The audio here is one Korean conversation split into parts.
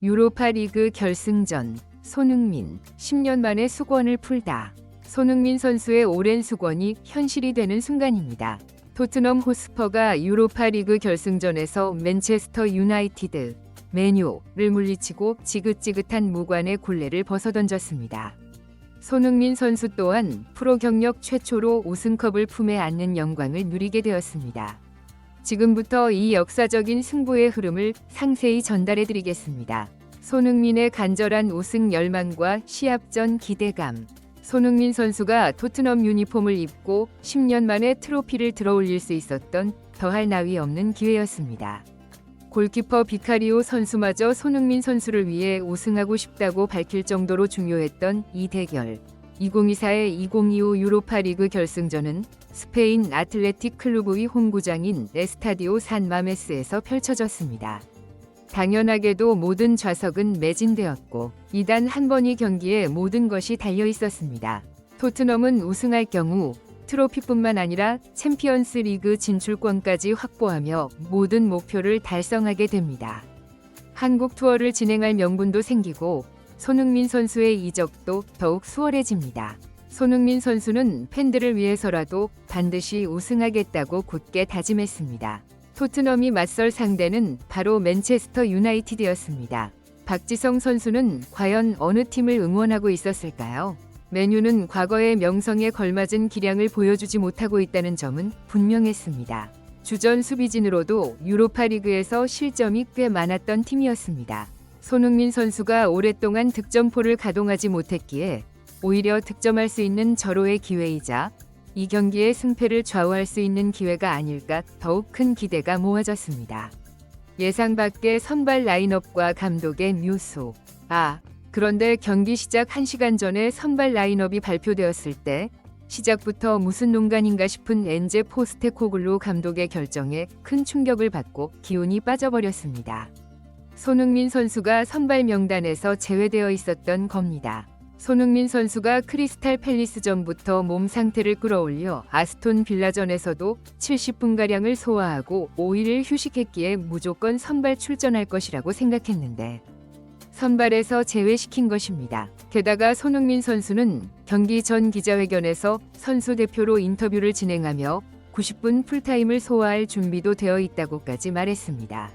유로파리그 결승전, 손흥민, 10년 만에 수건을 풀다. 손흥민 선수의 오랜 수건이 현실이 되는 순간입니다. 토트넘 호스퍼가 유로파리그 결승전에서 맨체스터 유나이티드, 맨유를 물리치고 지긋지긋한 무관의 굴레를 벗어던졌습니다. 손흥민 선수 또한 프로 경력 최초로 우승컵을 품에 안는 영광을 누리게 되었습니다. 지금부터 이 역사적인 승부의 흐름을 상세히 전달해드리겠습니다. 손흥민의 간절한 우승 열망과 시합 전 기대감. 손흥민 선수가 토트넘 유니폼을 입고 10년 만에 트로피를 들어올릴 수 있었던 더할 나위 없는 기회였습니다. 골키퍼 비카리오 선수마저 손흥민 선수를 위해 우승하고 싶다고 밝힐 정도로 중요했던 이 대결. 2024-2025 유로파리그 결승전은 스페인 아틀레틱 클루브의 홈구장인 에스타디오 산 마메스에서 펼쳐졌습니다. 당연하게도 모든 좌석은 매진되었고 이 단 한 번의 경기에 모든 것이 달려 있었습니다. 토트넘은 우승할 경우 트로피뿐만 아니라 챔피언스 리그 진출권까지 확보하며 모든 목표를 달성하게 됩니다. 한국 투어를 진행할 명분도 생기고 손흥민 선수의 이적도 더욱 수월해집니다. 손흥민 선수는 팬들을 위해서라도 반드시 우승하겠다고 굳게 다짐했습니다. 토트넘이 맞설 상대는 바로 맨체스터 유나이티드였습니다. 박지성 선수는 과연 어느 팀을 응원하고 있었을까요? 맨유는 과거의 명성에 걸맞은 기량을 보여주지 못하고 있다는 점은 분명했습니다. 주전 수비진으로도 유로파리그에서 실점이 꽤 많았던 팀이었습니다. 손흥민 선수가 오랫동안 득점포를 가동하지 못했기에 오히려 득점할 수 있는 절호의 기회이자 이 경기의 승패를 좌우할 수 있는 기회가 아닐까 더욱 큰 기대가 모아졌습니다. 예상 밖의 선발 라인업과 감독의 묘소. 그런데 경기 시작 1시간 전에 선발 라인업이 발표되었을 때 시작부터 무슨 농간인가 싶은 엔제 포스테코글루 감독의 결정에 큰 충격을 받고 기운이 빠져버렸습니다. 손흥민 선수가 선발 명단에서 제외되어 있었던 겁니다. 손흥민 선수가 크리스탈 팰리스전부터 몸 상태를 끌어올려 아스톤 빌라전에서도 70분가량을 소화하고 5일을 휴식했기에 무조건 선발 출전할 것이라고 생각했는데 선발에서 제외시킨 것입니다. 게다가 손흥민 선수는 경기 전 기자회견에서 선수 대표로 인터뷰를 진행하며 90분 풀타임을 소화할 준비도 되어 있다고까지 말했습니다.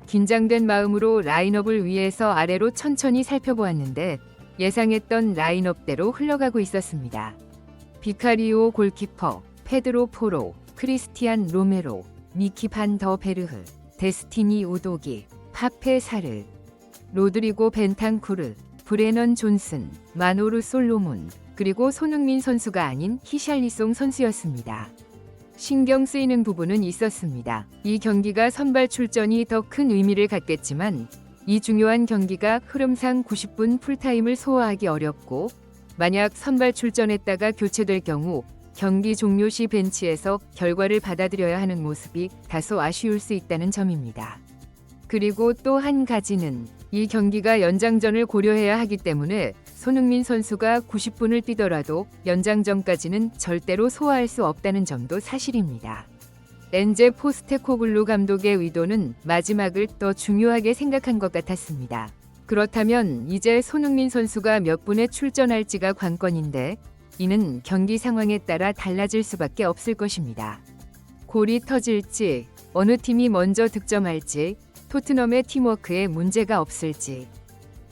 긴장된 마음으로 라인업을 위에서 아래로 천천히 살펴보았는데 예상했던 라인업대로 흘러가고 있었습니다. 비카리오 골키퍼, 페드로 포로, 크리스티안 로메로, 미키 반 더 베르흐, 데스티니 우도기, 파페 사르, 로드리고 벤탄쿠르, 브레넌 존슨, 마노르 솔로몬, 그리고 손흥민 선수가 아닌 히샬리송 선수였습니다. 신경 쓰이는 부분은 있었습니다. 이 경기가 선발 출전이 더 큰 의미를 갖겠지만 이 중요한 경기가 흐름상 90분 풀타임을 소화하기 어렵고 만약 선발 출전했다가 교체될 경우 경기 종료 시 벤치에서 결과를 받아들여야 하는 모습이 다소 아쉬울 수 있다는 점입니다. 그리고 또 한 가지는 이 경기가 연장전을 고려해야 하기 때문에 손흥민 선수가 90분을 뛰더라도 연장전까지는 절대로 소화할 수 없다는 점도 사실입니다. 엔제 포스테코글루 감독의 의도는 마지막을 더 중요하게 생각한 것 같았습니다. 그렇다면 이제 손흥민 선수가 몇 분에 출전할지가 관건인데 이는 경기 상황에 따라 달라질 수밖에 없을 것입니다. 골이 터질지, 어느 팀이 먼저 득점할지, 토트넘의 팀워크에 문제가 없을지.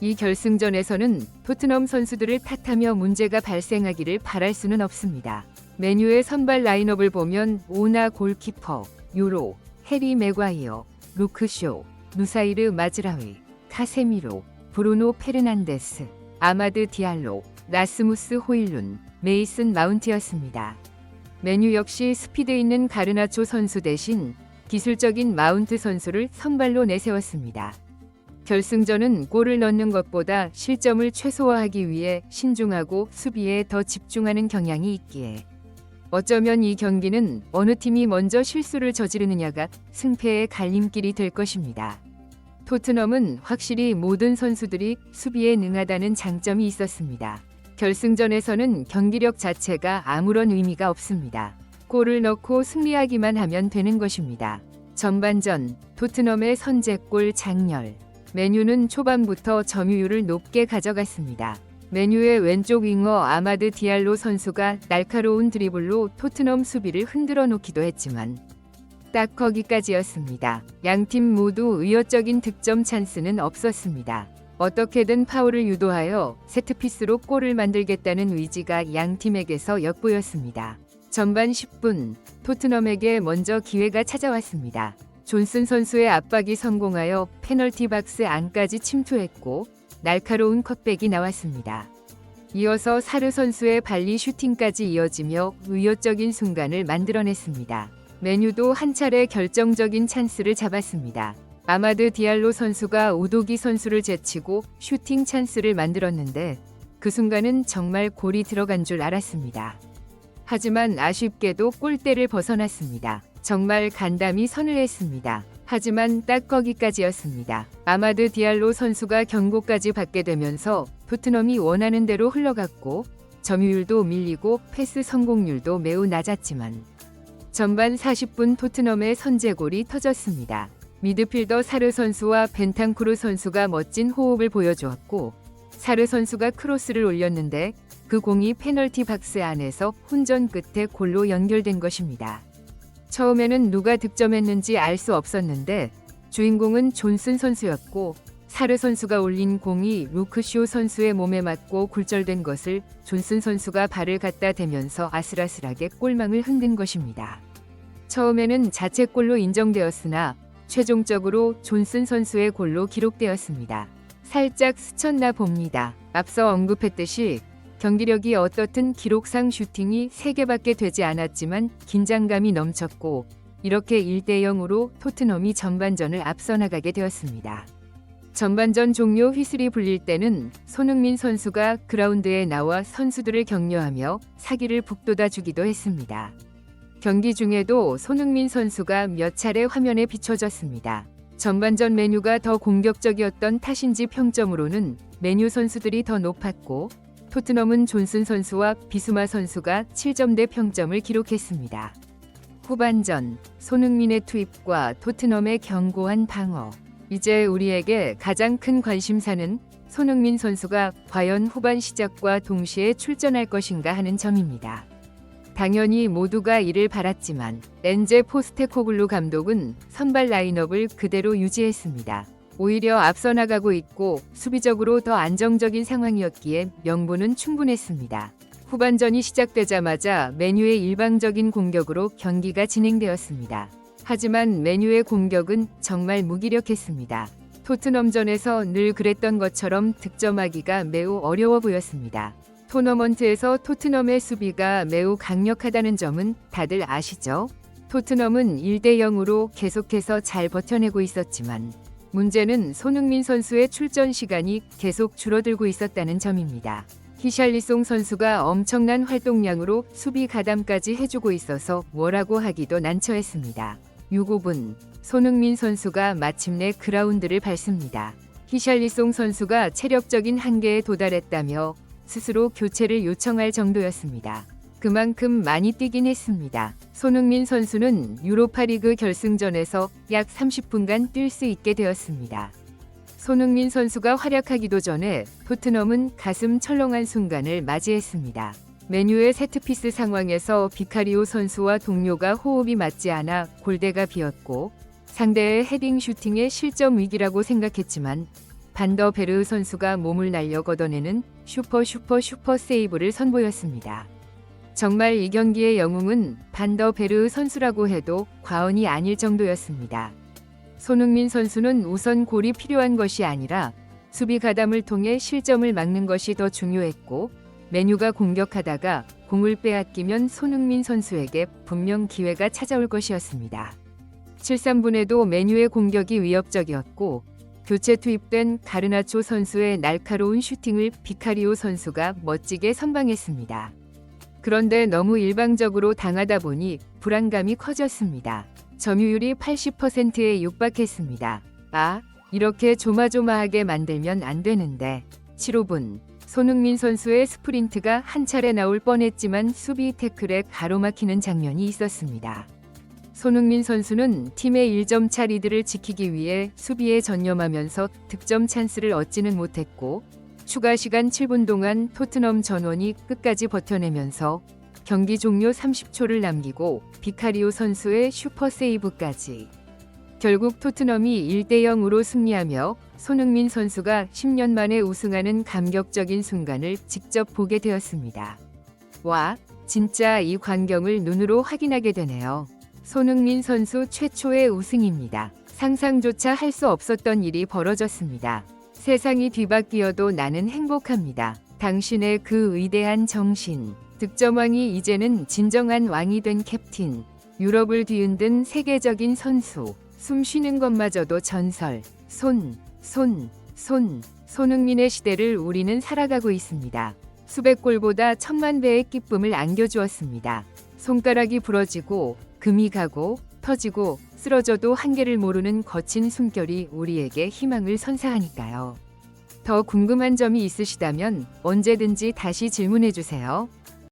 이 결승전에서는 토트넘 선수들을 탓하며 문제가 발생하기를 바랄 수는 없습니다. 맨유의 선발 라인업을 보면 오나 골키퍼, 요로, 해리 맥과이어, 루크쇼, 누사이르 마즈라위, 카세미로, 브루노 페르난데스, 아마드 디알로, 라스무스 호일룬, 메이슨 마운트였습니다. 맨유 역시 스피드 있는 가르나초 선수 대신 기술적인 마운트 선수를 선발로 내세웠습니다. 결승전은 골을 넣는 것보다 실점을 최소화하기 위해 신중하고 수비에 더 집중하는 경향이 있기에 어쩌면 이 경기는 어느 팀이 먼저 실수를 저지르느냐가 승패의 갈림길이 될 것입니다. 토트넘은 확실히 모든 선수들이 수비에 능하다는 장점이 있었습니다. 결승전에서는 경기력 자체가 아무런 의미가 없습니다. 골을 넣고 승리하기만 하면 되는 것입니다. 전반전 토트넘의 선제골 장렬. 메뉴는 초반부터 점유율을 높게 가져갔습니다. 메뉴의 왼쪽 윙어 아마드 디알로 선수가 날카로운 드리블로 토트넘 수비를 흔들어 놓기도 했지만 딱 거기까지였습니다. 양팀 모두 의욕적인 득점 찬스는 없었습니다. 어떻게든 파울을 유도하여 세트피스로 골을 만들겠다는 의지가 양팀에게서 엿보였습니다. 전반 10분 토트넘에게 먼저 기회가 찾아왔습니다. 존슨 선수의 압박이 성공하여 페널티 박스 안까지 침투했고 날카로운 컷백이 나왔습니다. 이어서 사르 선수의 발리 슈팅까지 이어지며 의욕적인 순간을 만들어냈습니다. 메뉴도 한 차례 결정적인 찬스를 잡았습니다. 아마드 디알로 선수가 우도기 선수를 제치고 슈팅 찬스를 만들었는데 그 순간은 정말 골이 들어간 줄 알았습니다. 하지만 아쉽게도 골대를 벗어났습니다. 정말 간담이 서늘했습니다. 하지만 딱 거기까지였습니다. 아마드 디알로 선수가 경고까지 받게 되면서 토트넘이 원하는 대로 흘러갔고 점유율도 밀리고 패스 성공률도 매우 낮았지만 전반 40분 토트넘의 선제골이 터졌습니다. 미드필더 사르 선수와 벤탄쿠르 선수가 멋진 호흡을 보여주었고 사르 선수가 크로스를 올렸는데 그 공이 페널티 박스 안에서 혼전 끝에 골로 연결된 것입니다. 처음에는 누가 득점했는지 알 수 없었는데 주인공은 존슨 선수였고 사르 선수가 올린 공이 루크쇼 선수의 몸에 맞고 굴절된 것을 존슨 선수가 발을 갖다 대면서 아슬아슬하게 골망을 흔든 것입니다. 처음에는 자책골로 인정되었으나 최종적으로 존슨 선수의 골로 기록되었습니다. 살짝 스쳤나 봅니다. 앞서 언급했듯이 경기력이 어떻든 기록상 슈팅이 3개밖에 되지 않았지만 긴장감이 넘쳤고 이렇게 1대0으로 토트넘이 전반전을 앞서 나가게 되었습니다. 전반전 종료 휘슬이 불릴 때는 손흥민 선수가 그라운드에 나와 선수들을 격려하며 사기를 북돋아 주기도 했습니다. 경기 중에도 손흥민 선수가 몇 차례 화면에 비춰졌습니다. 전반전 메뉴가 더 공격적이었던 탓인지 평점으로는 메뉴 선수들이 더 높았고 토트넘은 존슨 선수와 비수마 선수가 7점대 평점을 기록했습니다. 후반전 손흥민의 투입과 토트넘의 견고한 방어. 이제 우리에게 가장 큰 관심사는 손흥민 선수가 과연 후반 시작과 동시에 출전할 것인가 하는 점입니다. 당연히 모두가 이를 바랐지만 렌제 포스테코글루 감독은 선발 라인업을 그대로 유지했습니다. 오히려 앞서 나가고 있고 수비적으로 더 안정적인 상황이었기에 명분은 충분했습니다. 후반전이 시작되자마자 메뉴의 일방적인 공격으로 경기가 진행되었습니다. 하지만 메뉴의 공격은 정말 무기력했습니다. 토트넘전에서 늘 그랬던 것처럼 득점하기가 매우 어려워 보였습니다. 토너먼트에서 토트넘의 수비가 매우 강력하다는 점은 다들 아시죠? 토트넘은 1대0으로 계속해서 잘 버텨내고 있었지만 문제는 손흥민 선수의 출전 시간이 계속 줄어들고 있었다는 점입니다. 히샬리송 선수가 엄청난 활동량으로 수비 가담까지 해주고 있어서 뭐라고 하기도 난처했습니다. 6분 손흥민 선수가 마침내 그라운드를 밟습니다. 히샬리송 선수가 체력적인 한계에 도달했다며 스스로 교체를 요청할 정도였습니다. 그만큼 많이 뛰긴 했습니다. 손흥민 선수는 유로파리그 결승전에서 약 30분간 뛸 수 있게 되었습니다. 손흥민 선수가 활약하기도 전에 토트넘은 가슴 철렁한 순간을 맞이했습니다. 메뉴의 세트피스 상황에서 비카리오 선수와 동료가 호흡이 맞지 않아 골대가 비었고 상대의 헤딩 슈팅의 실점 위기라고 생각했지만 반더 베르 선수가 몸을 날려 걷어내는 슈퍼 세이브를 선보였습니다. 정말 이 경기의 영웅은 반더 베르 선수라고 해도 과언이 아닐 정도였습니다. 손흥민 선수는 우선 골이 필요한 것이 아니라 수비 가담을 통해 실점을 막는 것이 더 중요했고 메뉴가 공격하다가 공을 빼앗기면 손흥민 선수에게 분명 기회가 찾아올 것이었습니다. 73분에도 메뉴의 공격이 위협적이었고 교체 투입된 가르나초 선수의 날카로운 슈팅을 비카리오 선수가 멋지게 선방했습니다. 그런데 너무 일방적으로 당하다 보니 불안감이 커졌습니다. 점유율이 80%에 육박했습니다. 이렇게 조마조마하게 만들면 안 되는데. 7분 손흥민 선수의 스프린트가 한 차례 나올 뻔했지만 수비 태클에 가로막히는 장면이 있었습니다. 손흥민 선수는 팀의 1점차 리드를 지키기 위해 수비에 전념하면서 득점 찬스를 얻지는 못했고 추가 시간 7분 동안 토트넘 전원이 끝까지 버텨내면서 경기 종료 30초를 남기고 비카리오 선수의 슈퍼 세이브까지. 결국 토트넘이 1대0으로 승리하며 손흥민 선수가 10년 만에 우승하는 감격적인 순간을 직접 보게 되었습니다. 와, 진짜 이 광경을 눈으로 확인하게 되네요. 손흥민 선수 최초의 우승입니다. 상상조차 할 수 없었던 일이 벌어졌습니다. 세상이 뒤바뀌어도 나는 행복합니다. 당신의 그 위대한 정신. 득점왕이 이제는 진정한 왕이 된 캡틴. 유럽을 뒤흔든 세계적인 선수. 숨 쉬는 것마저도 전설. 손흥민의 시대를 우리는 살아가고 있습니다. 수백 골보다 천만 배의 기쁨을 안겨주었습니다. 손가락이 부러지고 금이 가고 터지고 쓰러져도 한계를 모르는 거친 숨결이 우리에게 희망을 선사하니까요. 더 궁금한 점이 있으시다면 언제든지 다시 질문해 주세요.